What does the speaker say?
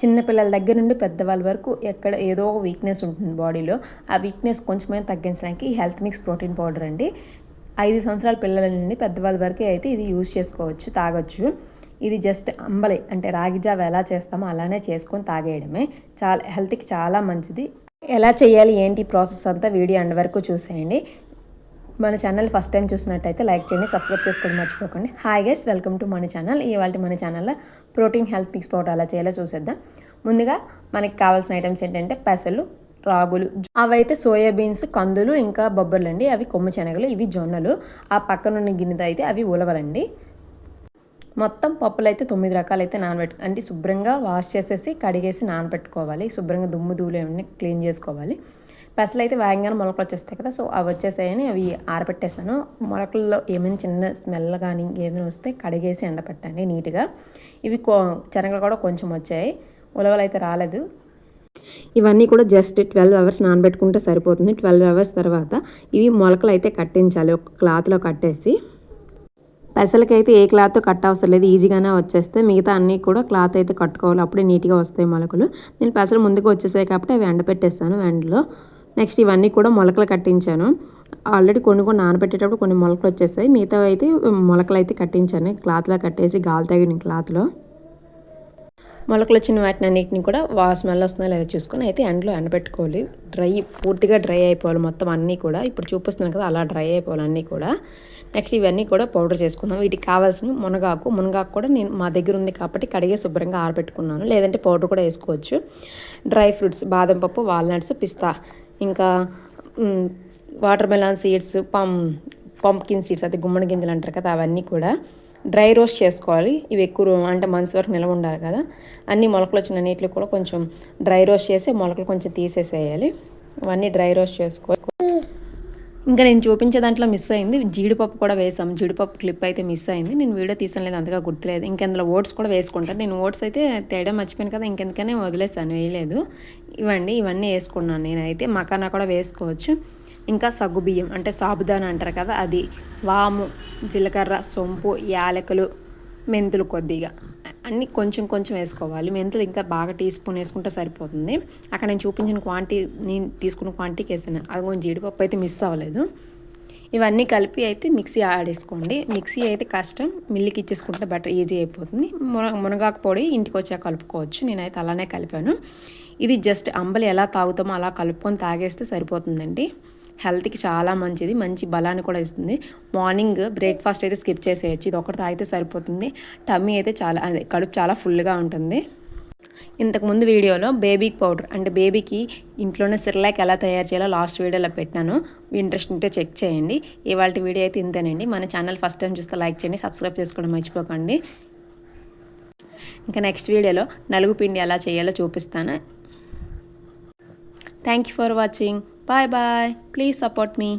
చిన్న పిల్లల దగ్గర నుండి పెద్దవాళ్ళ వరకు ఎక్కడ ఏదో ఒక వీక్నెస్ ఉంటుంది బాడీలో. ఆ వీక్నెస్ కొంచెమైనా తగ్గించడానికి ఈ హెల్త్ మిక్స్ ప్రోటీన్ పౌడర్ అండి. 5 సంవత్సరాల పిల్లల నుండి పెద్దవాళ్ళ వరకు అయితే ఇది యూజ్ చేసుకోవచ్చు, తాగొచ్చు. ఇది జస్ట్ అంబలి అంటే రాగి జావ ఎలా చేస్తామో అలానే చేసుకొని తాగేయడమే. చాలా హెల్త్కి చాలా మంచిది. ఎలా చేయాలి ఏంటి ప్రాసెస్ అంతా వీడియో ఎండ్ వరకు చూసేయండి. మన ఛానల్ ఫస్ట్ టైం చూసినట్టయితే లైక్ చేయండి, సబ్స్క్రైబ్ చేసుకోవడం మర్చిపోకండి. హాయ్ గైస్, వెల్కమ్ టు మన ఛానల్. ఇవాళ మన ఛానల్లో ప్రోటీన్ హెల్త్ మిక్స్ పౌడర్ ఎలా చేయాలో చూసేద్దాం. ముందుగా మనకి కావాల్సిన ఐటమ్స్ ఏంటంటే పెసలు, రాగులు, అవైతే సోయాబీన్స్, కందులు, ఇంకా బొబ్బర్లు అండి. అవి కొమ్ము శనగలు, ఇవి జొన్నలు. ఆ పక్కనున్న గిన్నెతో అయితే అవి ఉలవలండి. మొత్తం పప్పులు అయితే 9 రకాలు అయితే అంటే శుభ్రంగా వాష్ చేసేసి కడిగేసి నానబెట్టుకోవాలి. శుభ్రంగా దుమ్ము ధూళి అవన్నీ క్లీన్ చేసుకోవాలి. పెసలు అయితే వేగంగానే మొలకలు వచ్చేస్తాయి కదా, సో అవి వచ్చేసాయని అవి ఆరబెట్టేసాను. మొలకల్లో ఏమైనా చిన్న స్మెల్ కానీ ఏమైనా వస్తే కడిగేసి ఎండపెట్టండి నీట్గా. ఇవి శనగలు కూడా కొంచెం వచ్చాయి, ఉలవలు అయితే రాలేదు. ఇవన్నీ కూడా జస్ట్ 12 అవర్స్ నానబెట్టుకుంటే సరిపోతుంది. 12 అవర్స్ తర్వాత ఇవి మొలకలు అయితే కట్టించాలి ఒక క్లాత్లో కట్టేసి. పెసలకైతే ఏ క్లాత్ కట్ అవసరం లేదు, ఈజీగానే వచ్చేస్తే. మిగతా అన్నీ కూడా క్లాత్ అయితే కట్టుకోవాలి, అప్పుడే నీట్గా వస్తాయి మొలకలు. నేను పెసలు ముందుకు వచ్చేసాయి కాబట్టి అవి ఎండపెట్టేస్తాను ఎండలో. నెక్స్ట్ ఇవన్నీ కూడా మొలకలు కట్టించాను. ఆల్రెడీ కొన్ని నానబెట్టేటప్పుడు కొన్ని మొలకలు వచ్చేసాయి, మిగతా అయితే మొలకలు అయితే కట్టించాను క్లాత్లో కట్టేసి, గాలి తగిన క్లాత్లో. మొలకలు వచ్చిన వాటిని అన్నిటిని కూడా స్మెల్ వస్తుందా లేదా చూసుకొని అయితే ఎండలో ఎండబెట్టుకోవాలి. పూర్తిగా డ్రై అయిపోవాలి మొత్తం అన్నీ కూడా. ఇప్పుడు చూపిస్తున్నాను కదా, అలా డ్రై అయిపోవాలి అన్నీ కూడా. నెక్స్ట్ ఇవన్నీ కూడా పౌడర్ చేసుకుందాం. వీటికి కావాల్సిన మునగాకు కూడా నేను మా దగ్గర ఉంది కాబట్టి కడిగే శుభ్రంగా ఆరబెట్టుకున్నాను, లేదంటే పౌడర్ కూడా వేసుకోవచ్చు. డ్రై ఫ్రూట్స్, బాదం పప్పు, వాల్నట్స్, పిస్తా, ఇంకా water melon seeds, pumpkin seeds, అది గుమ్మడి గింజలు అంటారు కదా, అవన్నీ కూడా డ్రై రోస్ట్ చేసుకోవాలి. ఇవి ఎక్కువ అంటే మంత్స్ వరకు నిల్వ ఉండాలి కదా. అన్ని మొలకలు వచ్చిన నీటిలో కూడా కొంచెం డ్రై రోస్ట్ చేసి మొలకలు కొంచెం తీసేసేయాలి. ఇవన్నీ డ్రై రోస్ట్ చేసుకోవాలి. ఇంకా నేను చూపించే దాంట్లో మిస్ అయింది, జీడిపప్పు కూడా వేసాం. జీడిపప్పు క్లిప్ అయితే మిస్ అయింది, నేను వీడియో తీసలేదు, అంతగా గుర్తులేదు. ఇంకెందులో ఓట్స్ కూడా వేసుకుంటాను. నేను ఓట్స్ అయితే తేడా మర్చిపోయాను కదా, ఇంకెందుకనే వదిలేసాను, వేయలేదు. ఇవన్నీ వేసుకున్నాను నేనైతే. మకానా కూడా వేసుకోవచ్చు. ఇంకా సగ్గుబియ్యం అంటే సాబుదానా అంటారు కదా, అది, వాము, జీలకర్ర, సొంపు, యాలకులు, మెంతులు కొద్దిగా అన్నీ కొంచెం కొంచెం వేసుకోవాలి. మెంతులు ఇంకా బాగా టీ స్పూన్ వేసుకుంటే సరిపోతుంది. అక్కడ నేను చూపించిన నేను తీసుకున్న క్వాంటిటీకి వేసాను. అది కొంచెం జీడిపప్పు అయితే మిస్ అవ్వలేదు. ఇవన్నీ కలిపి అయితే మిక్సీ ఆడేసుకోండి. మిక్సీ అయితే కష్టం, మిల్లికి ఇచ్చేసుకుంటే బెటర్, ఈజీ అయిపోతుంది. మునగాకు పొడి ఇంటికి వచ్చాక కలుపుకోవచ్చు. నేనైతే అలానే కలిపాను. ఇది జస్ట్ అంబలి ఎలా తాగుతామో అలా కలుపుకొని తాగేస్తే సరిపోతుందండి. హెల్త్కి చాలా మంచిది, మంచి బలాన్ని కూడా ఇస్తుంది. మార్నింగ్ బ్రేక్ఫాస్ట్ అయితే స్కిప్ చేసేయచ్చు, ఇది ఒకటి తాగితే సరిపోతుంది. టమ్మీ అయితే కడుపు చాలా ఫుల్గా ఉంటుంది. ఇంతకుముందు వీడియోలో బేబీ పౌడర్ అంటే బేబీకి ఇంట్లోనే సిర్లాక్ ఎలా తయారు చేయాలో లాస్ట్ వీడియోలో పెట్టాను, ఇంట్రెస్ట్ ఉంటే చెక్ చేయండి. ఇవాళ వీడియో అయితే ఇంతేనండి. మన ఛానల్ ఫస్ట్ టైం చూస్తే లైక్ చేయండి, సబ్స్క్రైబ్ చేసుకోవడం మర్చిపోకండి. ఇంకా నెక్స్ట్ వీడియోలో నలుగు పిండి ఎలా చేయాలో చూపిస్తాను. Thank you for watching. Bye bye. Please support me.